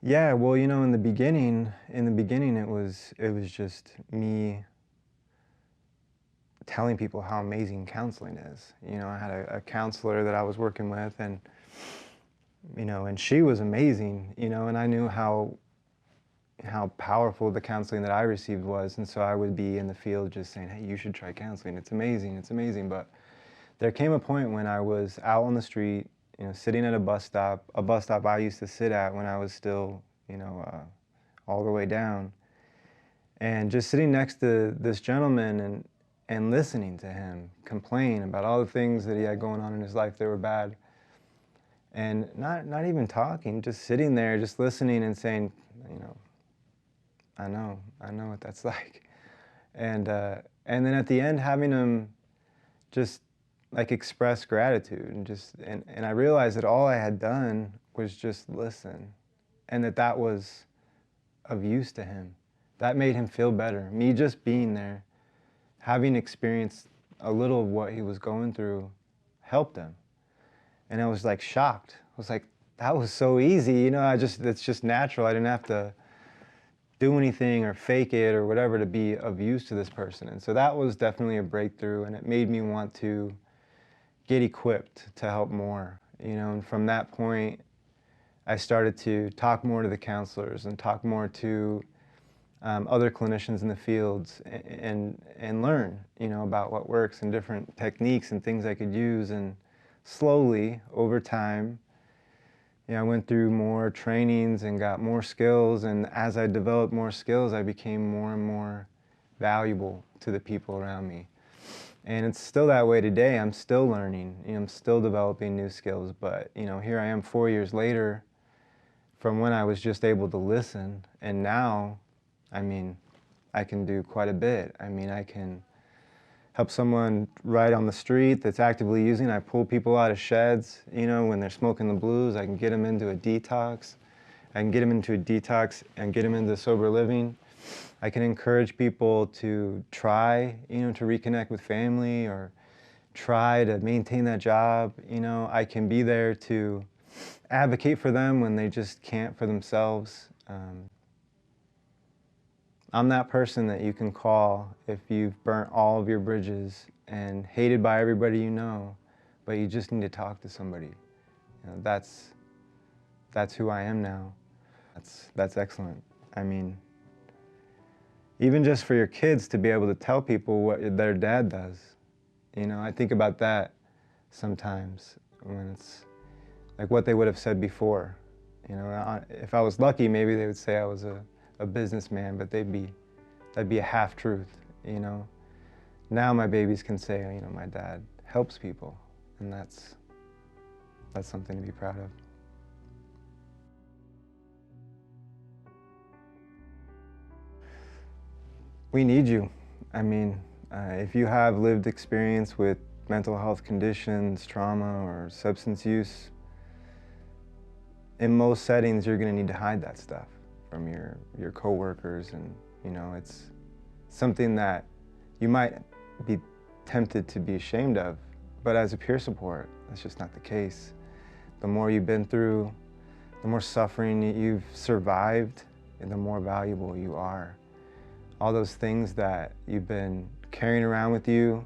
Yeah, well, in the beginning it was just me telling people how amazing counseling is. I had a counselor that I was working with, and she was amazing, and I knew how powerful the counseling that I received was, and so I would be in the field just saying, "Hey, you should try counseling. It's amazing. It's amazing." But there came a point when I was out on the street, sitting at a bus stop I used to sit at when I was still, all the way down, and just sitting next to this gentleman and listening to him complain about all the things that he had going on in his life that were bad, and not even talking, just sitting there, just listening and saying, you know, I know what that's like, and then at the end having him just like express gratitude and I realized that all I had done was just listen, and that was of use to him. That made him feel better. Me just being there, having experienced a little of what he was going through, helped him. And I was like shocked. I was like, that was so easy. It's just natural. I didn't have to do anything or fake it or whatever to be of use to this person. And so that was definitely a breakthrough, and it made me want to get equipped to help more. And from that point, I started to talk more to the counselors and talk more to other clinicians in the fields and learn, about what works and different techniques and things I could use. And slowly, over time, I went through more trainings and got more skills. And as I developed more skills, I became more and more valuable to the people around me. And it's still that way today. I'm still learning, I'm still developing new skills. But, here I am 4 years later from when I was just able to listen. And now, I mean, I can do quite a bit. I can help someone right on the street that's actively using. I pull people out of sheds, when they're smoking the blues. I can get them into a detox. I can get them into a detox and get them into sober living. I can encourage people to try, to reconnect with family or try to maintain that job. I can be there to advocate for them when they just can't for themselves. I'm that person that you can call if you've burnt all of your bridges and hated by everybody but you just need to talk to somebody. That's who I am now. That's excellent. Even just for your kids to be able to tell people what their dad does. I think about that sometimes when it's like what they would have said before. If I was lucky, maybe they would say I was a businessman, but that'd be a half truth. Now my babies can say, my dad helps people, and that's something to be proud of. We need you. If you have lived experience with mental health conditions, trauma, or substance use, in most settings you're going to need to hide that stuff from your coworkers, and it's something that you might be tempted to be ashamed of, but as a peer support, that's just not the case. The more you've been through, the more suffering you've survived, and the more valuable you are. All those things that you've been carrying around with you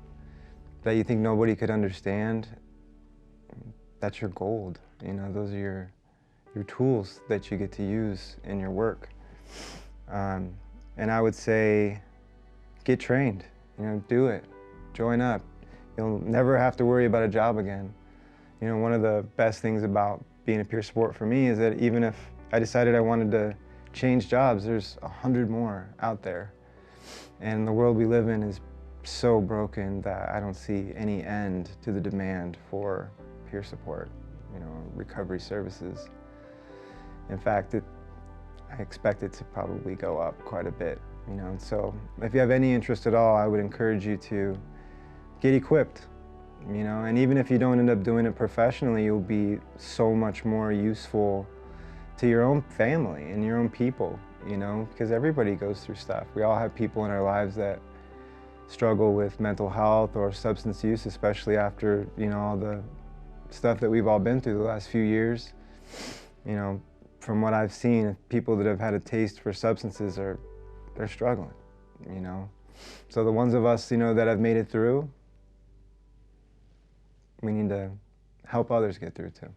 that you think nobody could understand, that's your gold. Those are your tools that you get to use in your work. And I would say, get trained, do it, join up. You'll never have to worry about a job again. One of the best things about being a peer support for me is that even if I decided I wanted to change jobs, there's 100 more out there. And the world we live in is so broken that I don't see any end to the demand for peer support, recovery services. In fact, I expect it to probably go up quite a bit, And so if you have any interest at all, I would encourage you to get equipped, And even if you don't end up doing it professionally, you'll be so much more useful to your own family and your own people, because everybody goes through stuff. We all have people in our lives that struggle with mental health or substance use, especially after, all the stuff that we've all been through the last few years. from what I've seen, people that have had a taste for substances they're struggling, you know. So the ones of us, you know, that have made it through, we need to help others get through too.